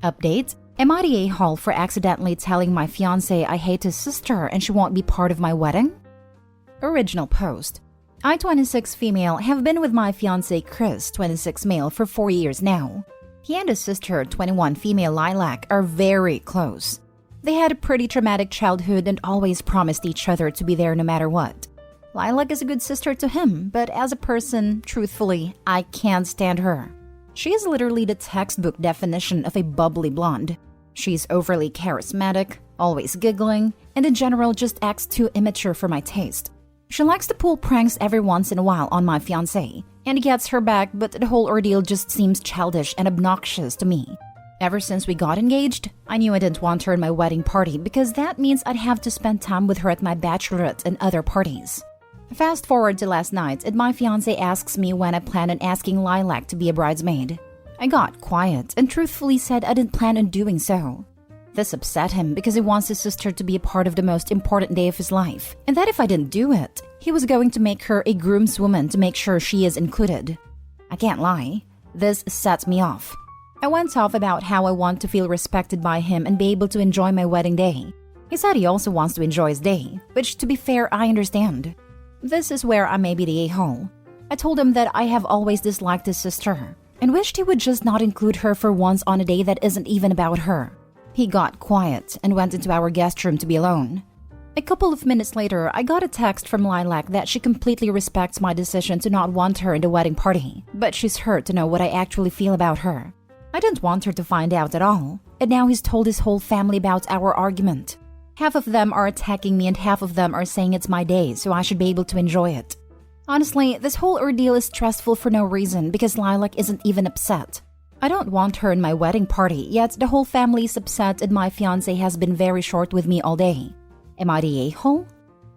Update: am I the a-hole for accidentally telling my fiancé I hate his sister and she won't be part of my wedding? Original post: I, 26 female, have been with my fiancé Chris, 26 male, for 4 years now. He and his sister, 21 female Lilac, are very close. They had a pretty traumatic childhood and always promised each other to be there no matter what. Lilac is a good sister to him, but as a person, truthfully, I can't stand her. She is literally the textbook definition of a bubbly blonde. She's overly charismatic, always giggling, and in general just acts too immature for my taste. She likes to pull pranks every once in a while on my fiancé, and he gets her back, but the whole ordeal just seems childish and obnoxious to me. Ever since we got engaged, I knew I didn't want her in my wedding party because that means I'd have to spend time with her at my bachelorette and other parties. Fast forward to last night, and my fiancé asks me when I plan on asking Lilac to be a bridesmaid. I got quiet and truthfully said I didn't plan on doing so. This upset him because he wants his sister to be a part of the most important day of his life, and that if I didn't do it, he was going to make her a groomswoman to make sure she is included. I can't lie, this sets me off. I went off about how I want to feel respected by him and be able to enjoy my wedding day. He said he also wants to enjoy his day, which to be fair, I understand. This is where I may be the a-hole. I told him that I have always disliked his sister and wished he would just not include her for once on a day that isn't even about her. He got quiet and went into our guest room to be alone. A couple of minutes later, I got a text from Lilac that she completely respects my decision to not want her in the wedding party, but she's hurt to know what I actually feel about her. I didn't want her to find out at all, and now he's told his whole family about our argument. Half of them are attacking me and half of them are saying it's my day, so I should be able to enjoy it. Honestly, this whole ordeal is stressful for no reason because Lilac isn't even upset. I don't want her in my wedding party, yet the whole family is upset and my fiancé has been very short with me all day. Am I the a-hole?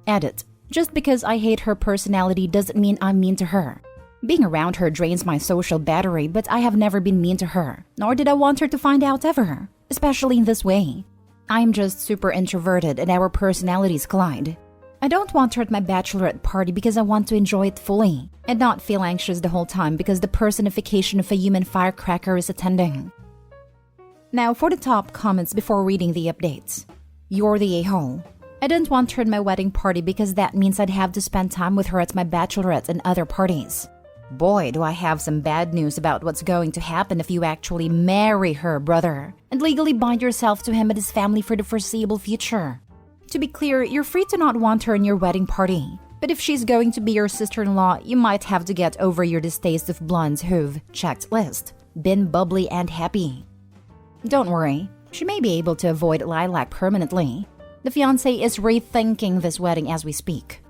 Edit: just because I hate her personality doesn't mean I'm mean to her. Being around her drains my social battery, but I have never been mean to her, nor did I want her to find out ever, especially in this way. I'm just super introverted and our personalities collide. I don't want her at my bachelorette party because I want to enjoy it fully and not feel anxious the whole time because the personification of a human firecracker is attending. Now for the top comments before reading the updates. You're the a-hole. I didn't want her in my wedding party because that means I'd have to spend time with her at my bachelorette and other parties. Boy, do I have some bad news about what's going to happen if you actually marry her brother and legally bind yourself to him and his family for the foreseeable future. To be clear, you're free to not want her in your wedding party, but if she's going to be your sister-in-law, you might have to get over your distaste of blondes who've, checked list, been bubbly and happy. Don't worry, she may be able to avoid Lilac permanently. The fiancé is rethinking this wedding as we speak.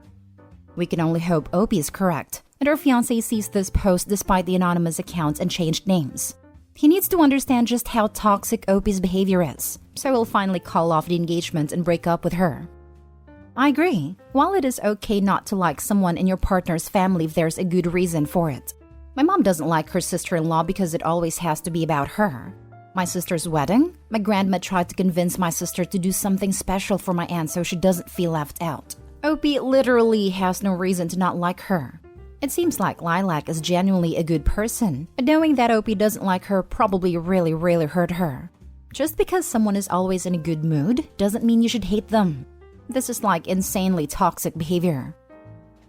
We can only hope Opie is correct, and our fiancé sees this post despite the anonymous accounts and changed names. He needs to understand just how toxic Opie's behavior is, so he'll finally call off the engagement and break up with her. I agree. While it is okay not to like someone in your partner's family if there's a good reason for it. My mom doesn't like her sister-in-law because it always has to be about her. My sister's wedding, my grandma tried to convince my sister to do something special for my aunt so she doesn't feel left out. Opie literally has no reason to not like her. It seems like Lilac is genuinely a good person, and knowing that Opie doesn't like her probably really hurt her. Just because someone is always in a good mood doesn't mean you should hate them. This is like insanely toxic behavior.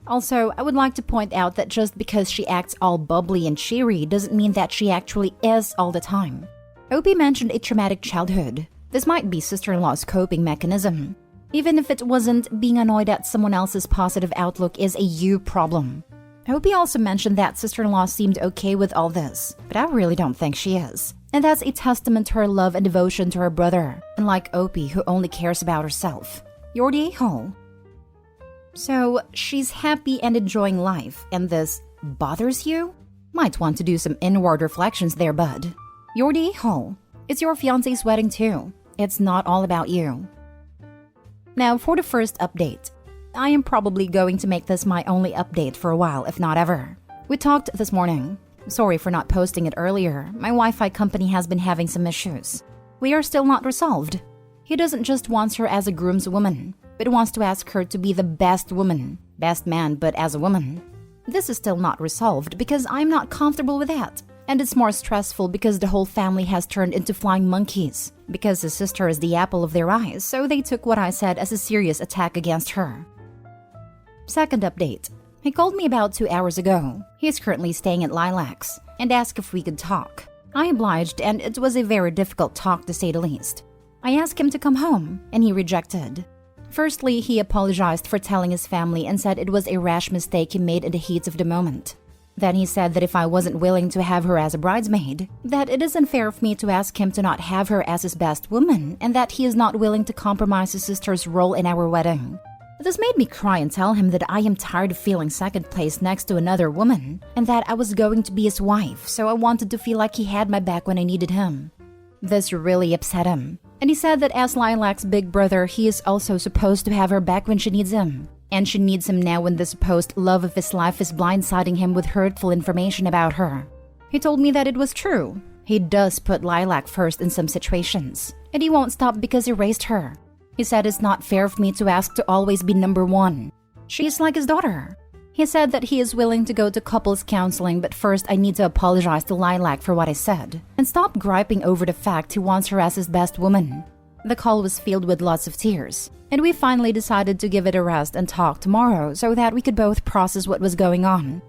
Also, I would like to point out that just because she acts all bubbly and cheery doesn't mean that she actually is all the time. Opie mentioned a traumatic childhood. This might be sister-in-law's coping mechanism. Even if it wasn't, being annoyed at someone else's positive outlook is a you problem. Opie also mentioned that sister-in-law seemed okay with all this, but I really don't think she is. And that's a testament to her love and devotion to her brother, unlike Opie who only cares about herself. You're the a-hole. So, she's happy and enjoying life, and this bothers you? Might want to do some inward reflections there, bud. You're the a-hole. It's your fiancé's wedding too. It's not all about you. Now for the first update. I am probably going to make this my only update for a while, if not ever. We talked this morning. Sorry for not posting it earlier. My Wi-Fi company has been having some issues. We are still not resolved. He doesn't just want her as a groomswoman, but wants to ask her to be the best woman. Best man, but as a woman. This is still not resolved because I'm not comfortable with that. And it's more stressful because the whole family has turned into flying monkeys. Because his sister is the apple of their eyes, so they took what I said as a serious attack against her. Second update. He called me about 2 hours ago. He is currently staying at Lilac's and asked if we could talk. I obliged, and it was a very difficult talk to say the least. I asked him to come home, and he rejected. Firstly, he apologized for telling his family and said it was a rash mistake he made in the heat of the moment. Then he said that if I wasn't willing to have her as a bridesmaid, that it is unfair of me to ask him to not have her as his best woman, and that he is not willing to compromise his sister's role in our wedding. This made me cry and tell him that I am tired of feeling second place next to another woman, and that I was going to be his wife, so I wanted to feel like he had my back when I needed him. This really upset him, and he said that as Lilac's big brother, he is also supposed to have her back when she needs him. And she needs him now when the supposed love of his life is blindsiding him with hurtful information about her. He told me that it was true. He does put Lilac first in some situations, and he won't stop because he raised her. He said it's not fair of me to ask to always be number one. She is like his daughter. He said that he is willing to go to couples counseling, but first I need to apologize to Lilac for what I said, and stop griping over the fact he wants her as his best woman. The call was filled with lots of tears, and we finally decided to give it a rest and talk tomorrow so that we could both process what was going on.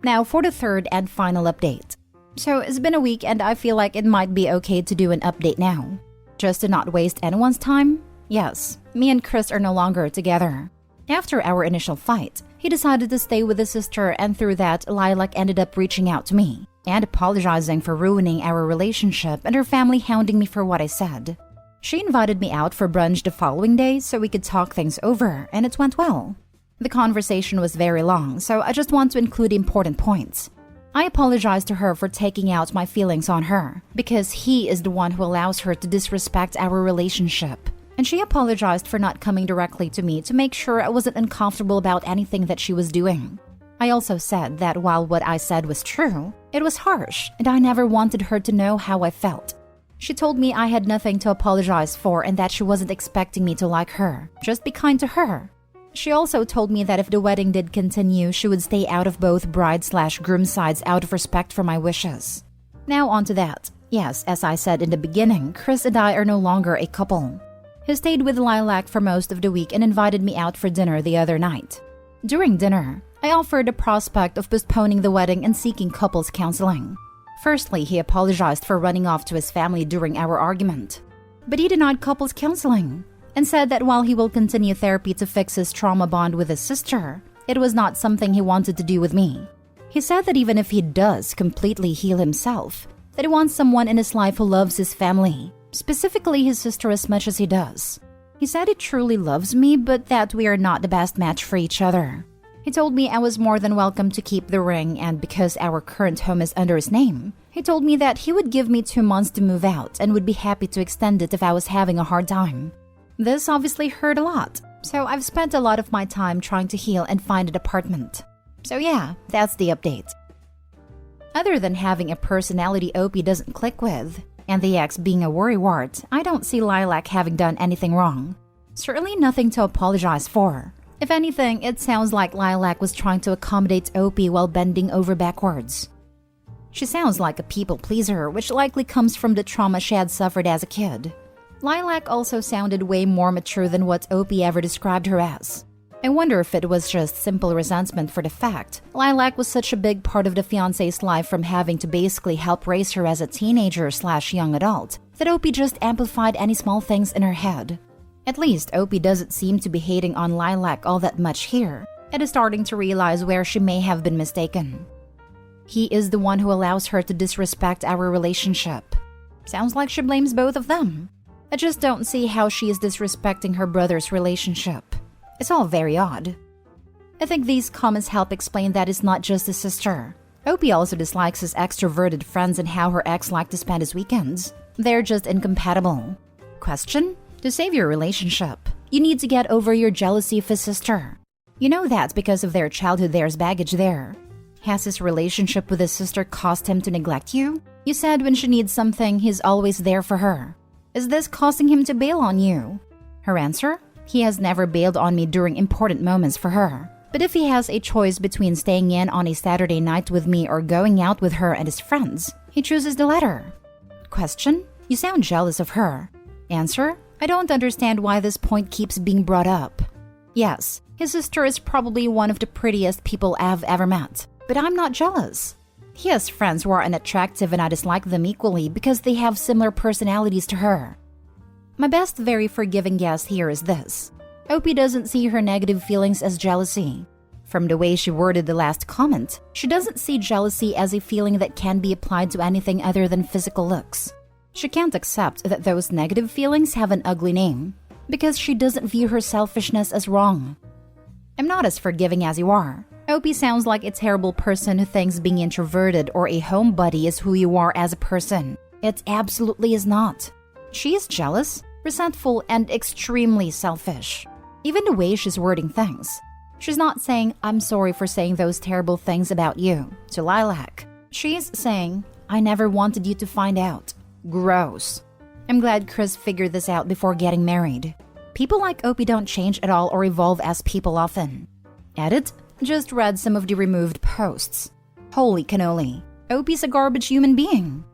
Now for the third and final update. So it's been a week and I feel like it might be okay to do an update now. Just to not waste anyone's time? Yes, me and Chris are no longer together. After our initial fight, he decided to stay with his sister, and through that, Lilac ended up reaching out to me and apologizing for ruining our relationship and her family hounding me for what I said. She invited me out for brunch the following day so we could talk things over, and it went well. The conversation was very long, so I just want to include important points. I apologized to her for taking out my feelings on her, because he is the one who allows her to disrespect our relationship. And she apologized for not coming directly to me to make sure I wasn't uncomfortable about anything that she was doing. I also said that while what I said was true, it was harsh, and I never wanted her to know how I felt. She told me I had nothing to apologize for and that she wasn't expecting me to like her. Just be kind to her. She also told me that if the wedding did continue, she would stay out of both bride/groom sides out of respect for my wishes. Now on to that. Yes, as I said in the beginning, Chris and I are no longer a couple. He stayed with Lilac for most of the week and invited me out for dinner the other night. During dinner, I offered the prospect of postponing the wedding and seeking couples counseling. Firstly, he apologized for running off to his family during our argument. But he denied couples counseling and said that while he will continue therapy to fix his trauma bond with his sister, it was not something he wanted to do with me. He said that even if he does completely heal himself, that he wants someone in his life who loves his family, specifically his sister as much as he does. He said he truly loves me, but that we are not the best match for each other. He told me I was more than welcome to keep the ring, and because our current home is under his name, he told me that he would give me 2 months to move out and would be happy to extend it if I was having a hard time. This obviously hurt a lot, so I've spent a lot of my time trying to heal and find an apartment. So yeah, that's the update. Other than having a personality Opie doesn't click with, and the ex being a worrywart, I don't see Lilac having done anything wrong. Certainly nothing to apologize for. If anything, it sounds like Lilac was trying to accommodate Opie while bending over backwards. She sounds like a people pleaser, which likely comes from the trauma she had suffered as a kid. Lilac also sounded way more mature than what Opie ever described her as. I wonder if it was just simple resentment for the fact Lilac was such a big part of the fiancé's life from having to basically help raise her as a teenager/young adult, that Opie just amplified any small things in her head. At least, Opie doesn't seem to be hating on Lilac all that much here, and is starting to realize where she may have been mistaken. He is the one who allows her to disrespect our relationship. Sounds like she blames both of them. I just don't see how she is disrespecting her brother's relationship. It's all very odd. I think these comments help explain that it's not just his sister. Opie also dislikes his extroverted friends and how her ex liked to spend his weekends. They're just incompatible. Question? To save your relationship, you need to get over your jealousy of his sister. You know that because of their childhood there's baggage there. Has his relationship with his sister caused him to neglect you? You said when she needs something, he's always there for her. Is this causing him to bail on you? Her answer? He has never bailed on me during important moments for her. But if he has a choice between staying in on a Saturday night with me or going out with her and his friends, he chooses the latter. Question: You sound jealous of her. Answer: I don't understand why this point keeps being brought up. Yes, his sister is probably one of the prettiest people I've ever met, but I'm not jealous. He has friends who are unattractive and I dislike them equally because they have similar personalities to her. My best very forgiving guess here is this. Opie doesn't see her negative feelings as jealousy. From the way she worded the last comment, she doesn't see jealousy as a feeling that can be applied to anything other than physical looks. She can't accept that those negative feelings have an ugly name, because she doesn't view her selfishness as wrong. I'm not as forgiving as you are. Opie sounds like a terrible person who thinks being introverted or a homebody is who you are as a person. It absolutely is not. She is jealous, resentful, and extremely selfish. Even the way she's wording things. She's not saying, I'm sorry for saying those terrible things about you, to Lilac. She's saying, I never wanted you to find out. Gross. I'm glad Chris figured this out before getting married. People like Opie don't change at all or evolve as people often. Edit: Just read some of the removed posts. Holy cannoli. Opie's a garbage human being.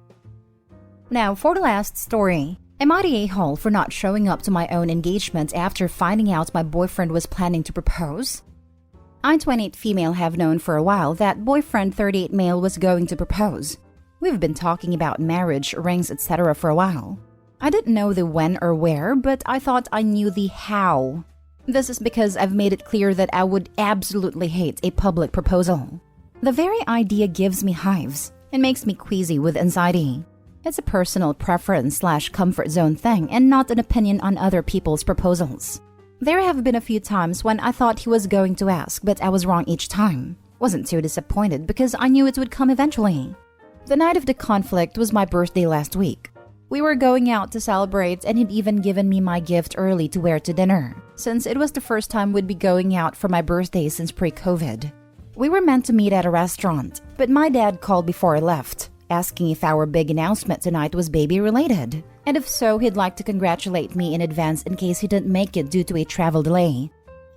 Now for the last story. Am I the a-hole for not showing up to my own engagement after finding out my boyfriend was planning to propose? I, 28 female, have known for a while that boyfriend 38 male was going to propose. We've been talking about marriage, rings, etc. for a while. I didn't know the when or where, but I thought I knew the how. This is because I've made it clear that I would absolutely hate a public proposal. The very idea gives me hives and makes me queasy with anxiety. It's a personal preference/comfort zone thing and not an opinion on other people's proposals. There have been a few times when I thought he was going to ask, but I was wrong each time. Wasn't too disappointed because I knew it would come eventually. The night of the conflict was my birthday last week. We were going out to celebrate and he'd even given me my gift early to wear to dinner, since it was the first time we'd be going out for my birthday since pre-COVID. We were meant to meet at a restaurant, but my dad called before I left, asking if our big announcement tonight was baby-related, and if so, he'd like to congratulate me in advance in case he didn't make it due to a travel delay.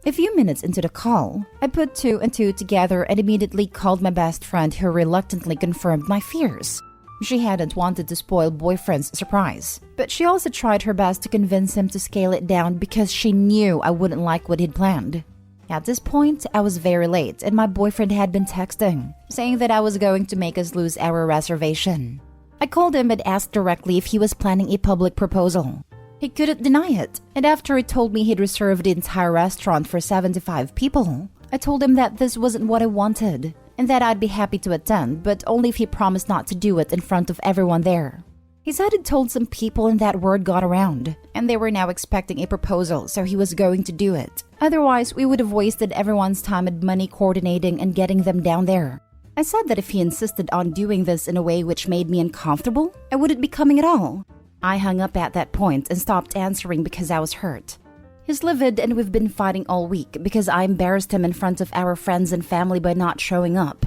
A few minutes into the call, I put two and two together and immediately called my best friend who reluctantly confirmed my fears. She hadn't wanted to spoil boyfriend's surprise, but she also tried her best to convince him to scale it down because she knew I wouldn't like what he'd planned. At this point, I was very late and my boyfriend had been texting, saying that I was going to make us lose our reservation. I called him and asked directly if he was planning a public proposal. He couldn't deny it, and after he told me he'd reserved the entire restaurant for 75 people, I told him that this wasn't what I wanted, and that I'd be happy to attend, but only if he promised not to do it in front of everyone there. He said he'd told some people and that word got around, and they were now expecting a proposal, so he was going to do it. Otherwise, we would have wasted everyone's time and money coordinating and getting them down there. I said that if he insisted on doing this in a way which made me uncomfortable, I wouldn't be coming at all. I hung up at that point and stopped answering because I was hurt. He's livid and we've been fighting all week because I embarrassed him in front of our friends and family by not showing up.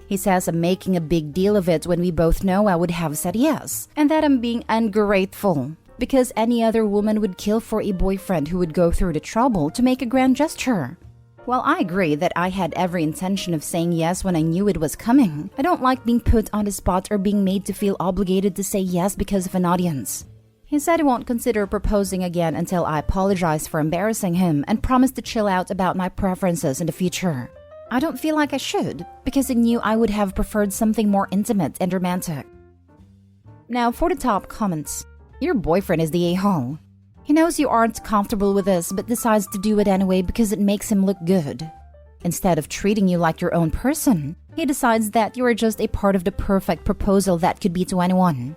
He says I'm making a big deal of it when we both know I would have said yes, and that I'm being ungrateful because any other woman would kill for a boyfriend who would go through the trouble to make a grand gesture. While I agree that I had every intention of saying yes when I knew it was coming, I don't like being put on the spot or being made to feel obligated to say yes because of an audience. He said he won't consider proposing again until I apologize for embarrassing him and promise to chill out about my preferences in the future. I don't feel like I should, because he knew I would have preferred something more intimate and romantic. Now for the top comments. Your boyfriend is the a-hole. He knows you aren't comfortable with this but decides to do it anyway because it makes him look good. Instead of treating you like your own person, he decides that you are just a part of the perfect proposal that could be to anyone.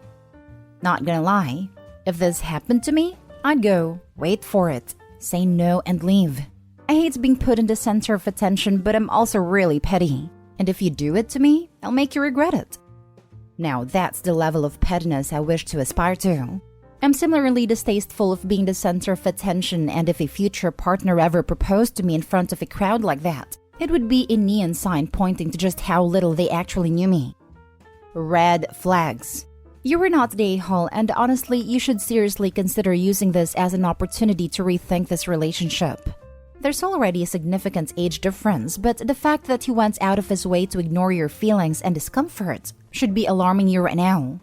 Not gonna lie, if this happened to me, I'd go, wait for it, say no and leave. I hate being put in the center of attention, but I'm also really petty. And if you do it to me, I'll make you regret it. Now that's the level of pettiness I wish to aspire to. I'm similarly distasteful of being the center of attention, and if a future partner ever proposed to me in front of a crowd like that, it would be a neon sign pointing to just how little they actually knew me. Red flags. You were not the a-hole, and honestly, you should seriously consider using this as an opportunity to rethink this relationship. There's already a significant age difference, but the fact that he went out of his way to ignore your feelings and discomfort should be alarming you right now.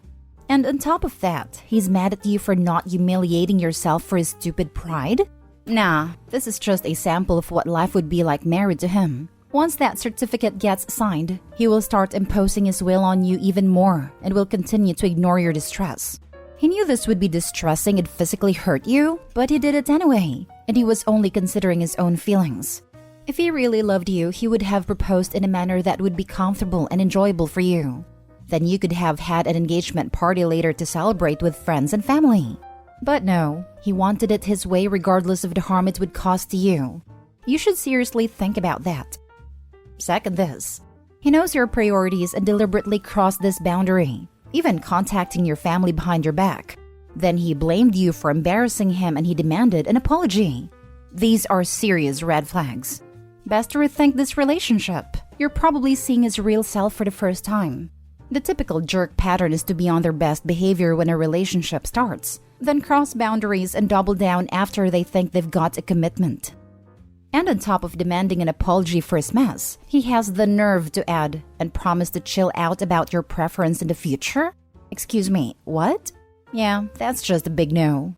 And on top of that, he's mad at you for not humiliating yourself for his stupid pride? Nah, this is just a sample of what life would be like married to him. Once that certificate gets signed, he will start imposing his will on you even more and will continue to ignore your distress. He knew this would be distressing and physically hurt you, but he did it anyway, and he was only considering his own feelings. If he really loved you, he would have proposed in a manner that would be comfortable and enjoyable for you. Then you could have had an engagement party later to celebrate with friends and family. But no, he wanted it his way regardless of the harm it would cause to you. You should seriously think about that. Second this, he knows your priorities and deliberately crossed this boundary, even contacting your family behind your back. Then he blamed you for embarrassing him and he demanded an apology. These are serious red flags. Best to rethink this relationship. You're probably seeing his real self for the first time. The typical jerk pattern is to be on their best behavior when a relationship starts, then cross boundaries and double down after they think they've got a commitment. And on top of demanding an apology for his mess, he has the nerve to add and promise to chill out about your preference in the future? Excuse me, what? Yeah, that's just a big no.